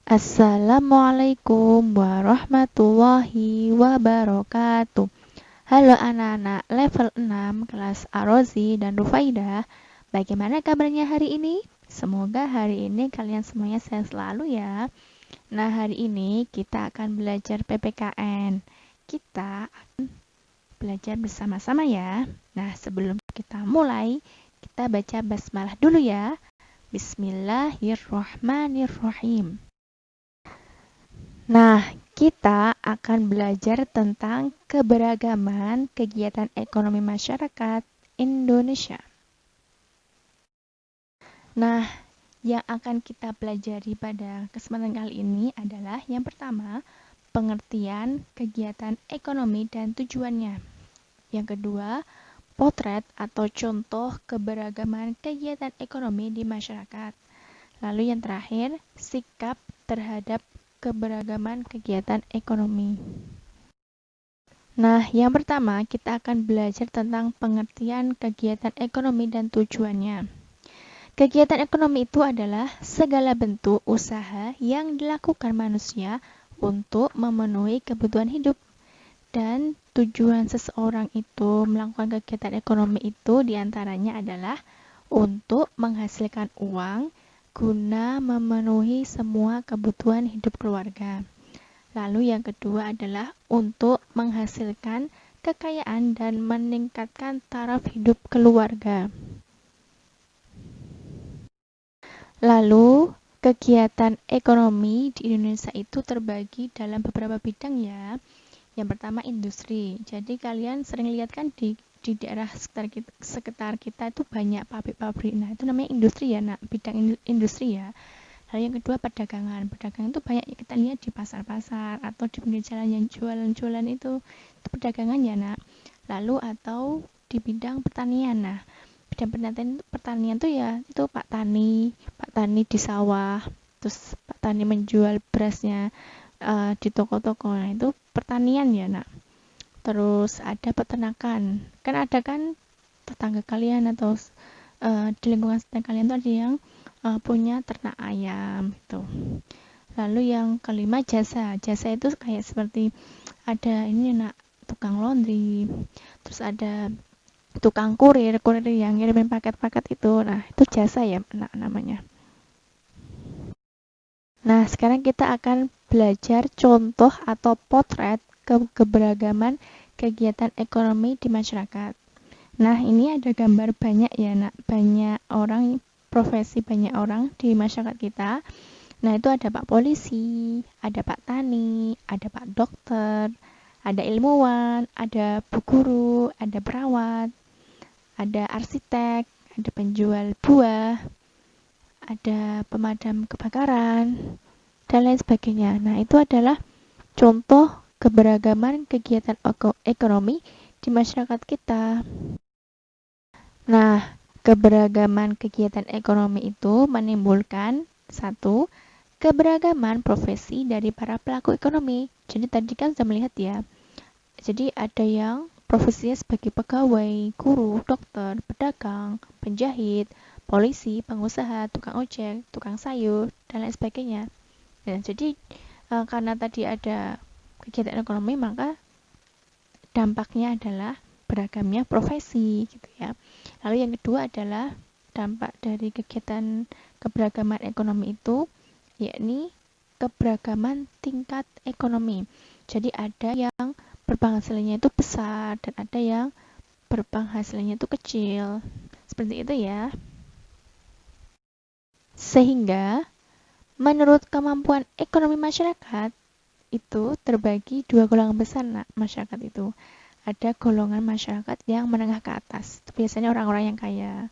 Assalamualaikum warahmatullahi wabarakatuh. Halo anak-anak level 6 kelas Arozi dan Rufaidah. Bagaimana kabarnya hari ini? Semoga hari ini kalian semuanya sehat selalu ya. Nah, hari ini kita akan belajar PPKN. Kita akan belajar bersama-sama ya. Nah, sebelum kita mulai, kita baca basmalah dulu ya. Bismillahirrahmanirrahim. Nah, kita akan belajar tentang keberagaman kegiatan ekonomi masyarakat Indonesia. Nah, yang akan kita pelajari pada kesempatan kali ini adalah yang pertama, pengertian kegiatan ekonomi dan tujuannya. Yang kedua, potret atau contoh keberagaman kegiatan ekonomi di masyarakat. Lalu yang terakhir, sikap terhadap keberagaman kegiatan ekonomi. Nah, yang pertama kita akan belajar tentang pengertian kegiatan ekonomi dan tujuannya. Kegiatan ekonomi itu adalah segala bentuk usaha yang dilakukan manusia untuk memenuhi kebutuhan hidup. Dan tujuan seseorang itu melakukan kegiatan ekonomi itu diantaranya adalah untuk menghasilkan uang guna memenuhi semua kebutuhan hidup keluarga. Lalu yang kedua adalah untuk menghasilkan kekayaan dan meningkatkan taraf hidup keluarga. Lalu kegiatan ekonomi di Indonesia itu terbagi dalam beberapa bidang ya. Yang pertama industri. Jadi kalian sering lihat kan di daerah sekitar kita itu banyak pabrik-pabrik. Nah, itu namanya industri ya, nak, bidang industri ya. Lalu yang kedua perdagangan. Perdagangan itu banyak kita lihat di pasar-pasar atau di pinggir jalan yang jualan-jualan itu perdagangan ya, nak. Lalu atau di bidang pertanian. Nah, bidang pertanian tuh ya itu Pak Tani di sawah, terus Pak Tani menjual berasnya di toko-toko. Nah, itu pertanian ya, nak. Terus ada peternakan. Kan ada kan tetangga kalian atau di lingkungan sekitar kalian tuh ada yang punya ternak ayam itu. Lalu yang kelima jasa. Jasa itu kayak seperti ada ini nak tukang laundry, terus ada tukang kurir yang ngirimin paket-paket itu. Nah, itu jasa ya namanya. Nah, sekarang kita akan belajar contoh atau potret keberagaman kegiatan ekonomi di masyarakat. Nah, ini ada gambar banyak ya, nak. Banyak orang, profesi banyak orang di masyarakat kita. Nah, itu ada Pak Polisi, ada Pak Tani, ada Pak Dokter, ada ilmuwan, ada Bu Guru, ada perawat, ada arsitek, ada penjual buah, ada pemadam kebakaran, dan lain sebagainya. Nah, itu adalah contoh keberagaman kegiatan ekonomi di masyarakat kita. Nah, keberagaman kegiatan ekonomi itu menimbulkan satu, keberagaman profesi dari para pelaku ekonomi. Jadi tadi kan sudah melihat ya. Jadi ada yang profesinya sebagai pegawai, guru, dokter, pedagang, penjahit, polisi, pengusaha, tukang ojek, tukang sayur, dan lain sebagainya. Dan jadi karena tadi ada kegiatan ekonomi, maka dampaknya adalah beragamnya profesi gitu ya. Lalu yang kedua adalah dampak dari kegiatan keberagaman ekonomi itu yakni keberagaman tingkat ekonomi. Jadi ada yang berpenghasilannya itu besar dan ada yang berpenghasilannya itu kecil. Seperti itu ya. Sehingga menurut kemampuan ekonomi masyarakat itu terbagi dua golongan besar, nah, masyarakat itu. Ada golongan masyarakat yang menengah ke atas, itu biasanya orang-orang yang kaya.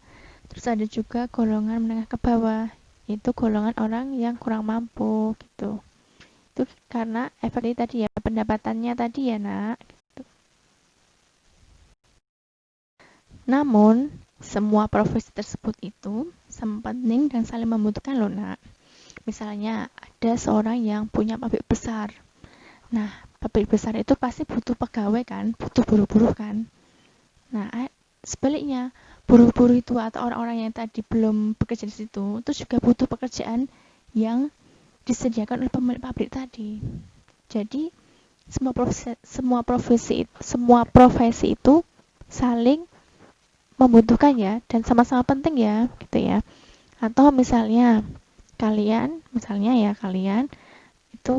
Terus ada juga golongan menengah ke bawah, itu golongan orang yang kurang mampu gitu. Itu karena efek tadi ya, pendapatannya tadi ya, nak. Gitu. Namun, semua profesi tersebut itu sama penting dan saling membutuhkan loh, nak. Misalnya ada seorang yang punya pabrik besar. Nah, pabrik besar itu pasti butuh pegawai kan, butuh buruh-buruh kan. Nah, sebaliknya, buruh-buruh itu atau orang-orang yang tadi belum bekerja di situ, itu juga butuh pekerjaan yang disediakan oleh pemilik pabrik tadi. Jadi semua profesi itu saling membutuhkan ya, dan sama-sama penting ya, gitu ya. Atau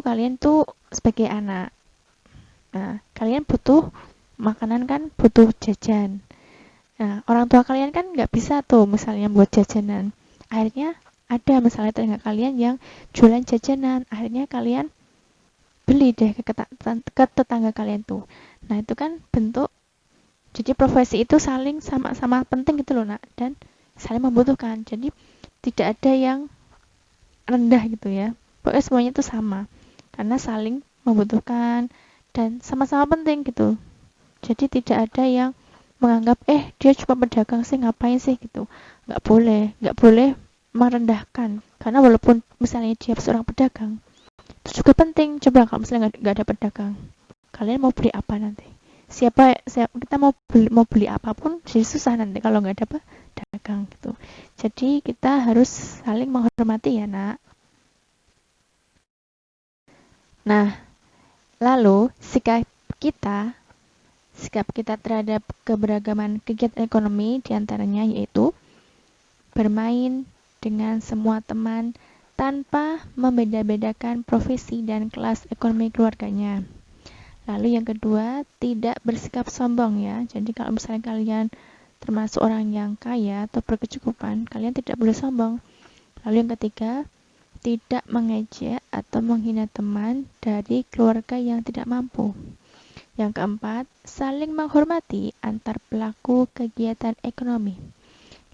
kalian tuh sebagai anak. Nah, kalian butuh makanan kan, butuh jajan. Nah, orang tua kalian kan nggak bisa tuh misalnya buat jajanan. Akhirnya ada misalnya tetangga kalian yang jualan jajanan. Akhirnya kalian beli deh ke tetangga kalian tuh. Nah, itu kan bentuk, jadi profesi itu saling sama-sama penting gitu loh, Nak, dan saling membutuhkan. Jadi tidak ada yang rendah gitu ya. Pokoknya semuanya itu sama. Karena saling membutuhkan dan sama-sama penting gitu. Jadi tidak ada yang menganggap dia cuma pedagang sih, ngapain sih gitu. Nggak boleh merendahkan. Karena walaupun misalnya dia seorang pedagang, itu juga penting. Coba kalau misalnya nggak ada pedagang, kalian mau beli apa nanti? Kita mau beli apapun jadi susah nanti kalau nggak ada pedagang gitu. Jadi kita harus saling menghormati ya, Nak. Nah, lalu sikap kita terhadap keberagaman kegiatan ekonomi diantaranya yaitu bermain dengan semua teman tanpa membeda-bedakan profesi dan kelas ekonomi keluarganya. Lalu yang kedua, tidak bersikap sombong ya. Jadi kalau misalnya kalian termasuk orang yang kaya atau berkecukupan, kalian tidak boleh sombong. Lalu yang ketiga, tidak mengejek atau menghina teman dari keluarga yang tidak mampu. Yang keempat, saling menghormati antar pelaku kegiatan ekonomi.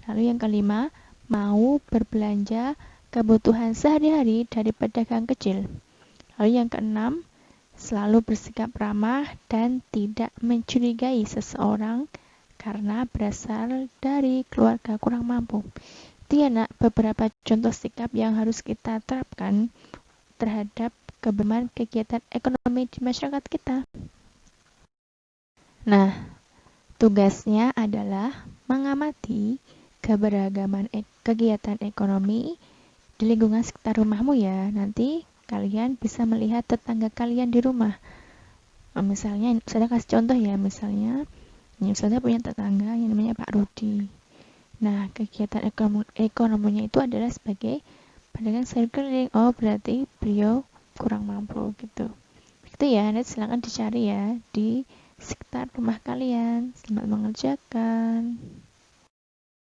Lalu yang kelima, mau berbelanja kebutuhan sehari-hari dari pedagang kecil. Lalu yang keenam, selalu bersikap ramah dan tidak mencurigai seseorang karena berasal dari keluarga kurang mampu. Itu ya, Nak, beberapa contoh sikap yang harus kita terapkan terhadap keberagaman kegiatan ekonomi di masyarakat kita. Nah, tugasnya adalah mengamati keberagaman kegiatan ekonomi di lingkungan sekitar rumahmu ya. Nanti kalian bisa melihat tetangga kalian di rumah. Misalnya, saya kasih contoh ya, misalnya saya punya tetangga yang namanya Pak Rudi. Nah, kegiatan ekonominya itu adalah sebagai pedagang sayur keliling. Oh, berarti beliau kurang mampu gitu. Itu ya, nanti silakan dicari ya di sekitar rumah kalian. Selamat mengerjakan.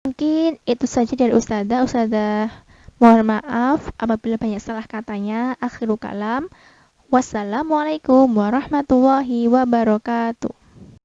Mungkin itu saja dari Ustazah mohon maaf apabila banyak salah katanya. Akhirul kalam. Wassalamualaikum warahmatullahi wabarakatuh.